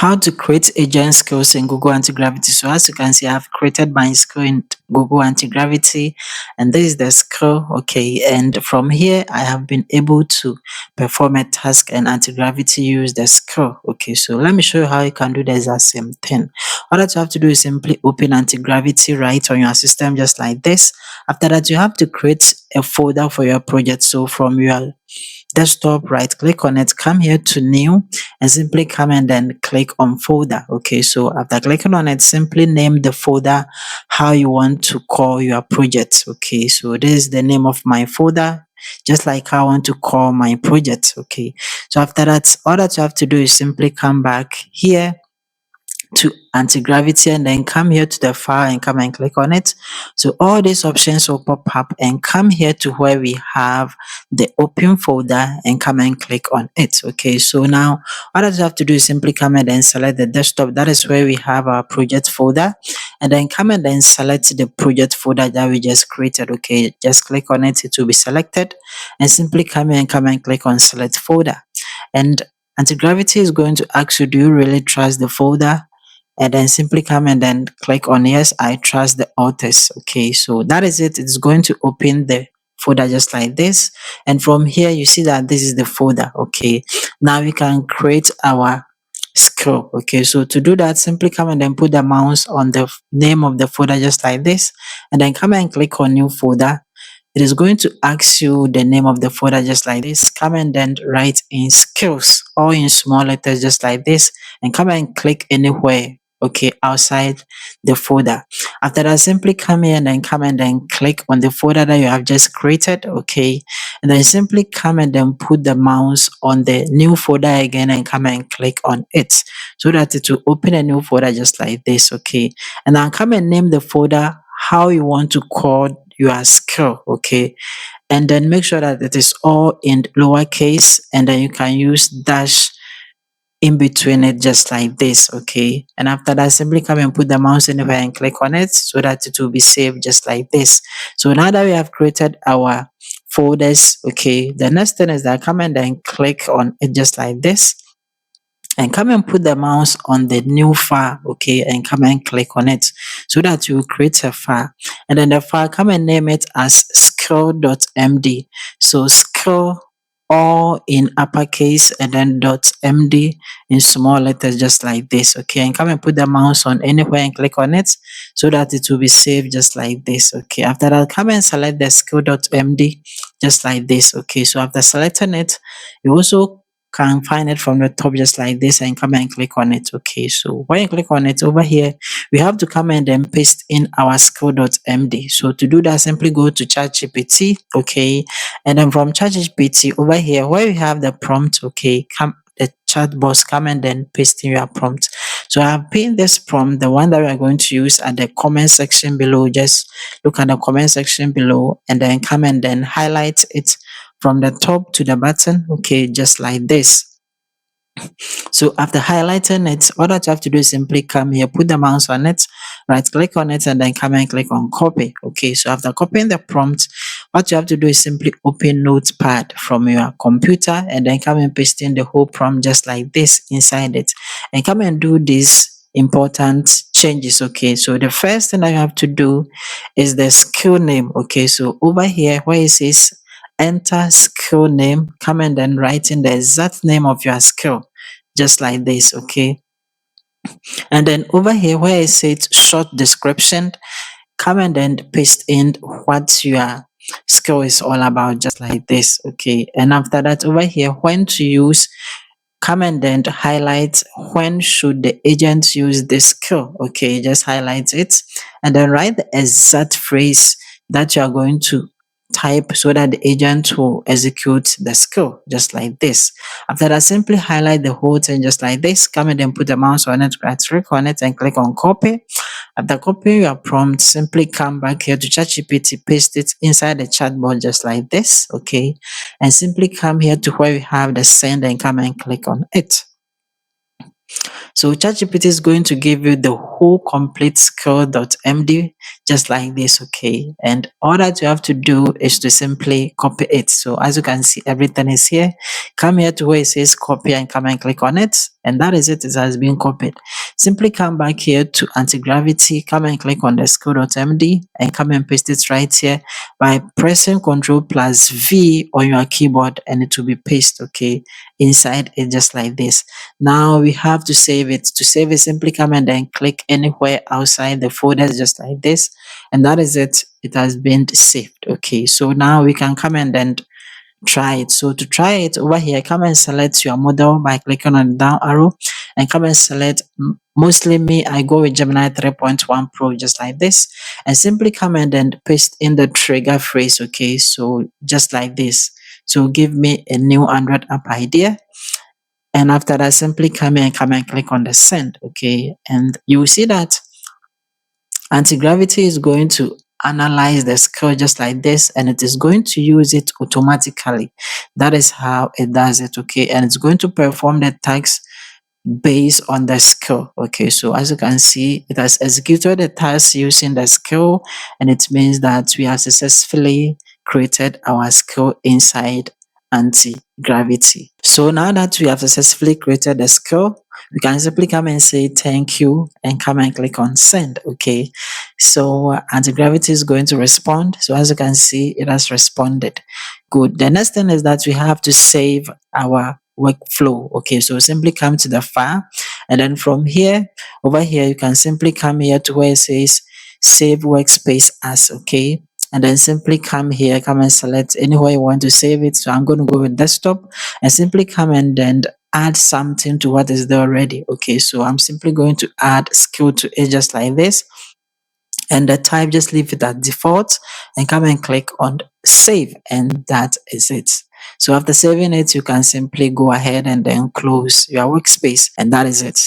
how to create agent skills in Google Antigravity. So as you can see, I've created my skill in Google Antigravity, and this is the skill. Okay, and from here I have been able to perform a task, and Antigravity use the skill. Okay, so let me show you how you can do the exact same thing. All that you have to do is simply open Antigravity right on your system, just like this. After that, you have to create a folder for your project. So from your desktop, right click on it, come here to new, and simply come and then click on folder. Okay, so after clicking on it, simply name the folder how you want to call your project. Okay, so this is the name of my folder, just like how I want to call my project. Okay, so after that, all that you have to do is simply come back here to anti-gravity and then come here to the file and come and click on it. So all these options will pop up, and come here to where we have the open folder and come and click on it. Okay, so now all that you have to do is simply come and then select the desktop. That is where we have our project folder, and then come and then select the project folder that we just created. Okay, just click on it, it will be selected, and simply come here and come and click on select folder. And anti-gravity is going to ask you, do you really trust the folder? And then simply come and then click on yes, I trust the authors. Okay, so that is it. It's going to open the folder just like this, and from here you see that this is the folder. Okay, now we can create our skill. Okay, so to do that, simply come and then put the mouse on the name of the folder just like this, and then come and click on new folder. It is going to ask you the name of the folder just like this. Come and then write in skills, or in small letters just like this, and come and click anywhere, okay, outside the folder. After that, simply come here and then come and then click on the folder that you have just created. Okay, and then simply come and then put the mouse on the new folder again and come and click on it, so that it will open a new folder just like this. Okay, and then come and name the folder how you want to call your skill. Okay, and then make sure that it is all in lowercase, and then you can use dash in between it just like this. Okay, and after that, simply come and put the mouse anywhere and click on it, so that it will be saved just like this. So now that we have created our folders, okay, the next thing is that come and then click on it just like this, and come and put the mouse on the new file. Okay, and come and click on it, so that you will create a file, and then the file, come and name it as skill.md. So skill all in uppercase, and then .md in small letters just like this. Okay, and come and put the mouse on anywhere and click on it, so that it will be saved just like this. Okay, after that, come and select the skill.md just like this. Okay, so after selecting it, you also can find it from the top just like this, and come and click on it. Okay, so when you click on it over here, we have to come and then paste in our skill.md. So to do that, simply go to ChatGPT. Okay, and then from ChatGPT over here where we have the prompt, okay, come the chat box, come and then paste in your prompt. So I have pinned this prompt, the one that we are going to use, at the comment section below. Just look at the comment section below, and then come and then highlight it from the top to the bottom. Okay, just like this. So after highlighting it, all that you have to do is simply come here, put the mouse on it, right click on it, and then come and click on copy. Okay, so after copying the prompt, what you have to do is simply open Notepad from your computer, and then come and paste in the whole prompt just like this inside it, and come and do these important changes. Okay, so the first thing that you have to do is the skill name. Okay, so over here where it says enter skill name, come and then write in the exact name of your skill just like this. Okay, and then over here where it says short description, come and then paste in what your skill is all about just like this. Okay, and after that, over here when to use, come and then highlight when should the agent use this skill. Okay, just highlight it, and then write the exact phrase that you are going to type, so that the agent will execute the skill just like this. After that, simply highlight the whole thing just like this, come and then put the mouse on it, right click on it, and click on copy. After copying your prompt, simply come back here to ChatGPT, paste it inside the chatbot just like this. Okay, and simply come here to where we have the send, and come and click on it. So ChatGPT is going to give you the whole complete skill.md just like this. Okay, and all that you have to do is to simply copy it. So as you can see, everything is here. Come here to where it says copy and come and click on it, and that is it. It has been copied. Simply come back here to anti-gravity, come and click on the skill.md and come and paste it right here by pressing Ctrl plus V on your keyboard, and it will be pasted, okay, inside it just like this. Now we have to save it. To save it, simply come and then click anywhere outside the folders just like this, and that is it. It has been saved. Okay, so now we can come and then try it. So to try it, over here, come and select your model by clicking on the down arrow and come and select, mostly me, I go with Gemini 3.1 Pro just like this, and simply come and then paste in the trigger phrase. Okay, so just like this. So give me a new Android app idea, and after that, simply come and click on the send. Okay, and you will see that anti-gravity is going to analyze the skill just like this, and it is going to use it automatically. That is how it does it. Okay, and it's going to perform the task based on the skill. Okay, so as you can see, it has executed the task using the skill, and it means that we have successfully created our skill inside anti-gravity. So now that we have successfully created the skill, we can simply come and say thank you and come and click on send. Okay, so anti-gravity is going to respond. So as you can see, it has responded. Good. The next thing is that we have to save our workflow. Okay, so simply come to the file, and then from here, over here, you can simply come here to where it says save workspace as. Okay, and then simply come here, come and select anywhere you want to save it. So I'm going to go with desktop, and simply come and then add something to what is there already. Okay, so I'm simply going to add skill to it just like this, and the type, just leave it at default and come and click on save, and that is it. So after saving it, you can simply go ahead and then close your workspace, and that is it.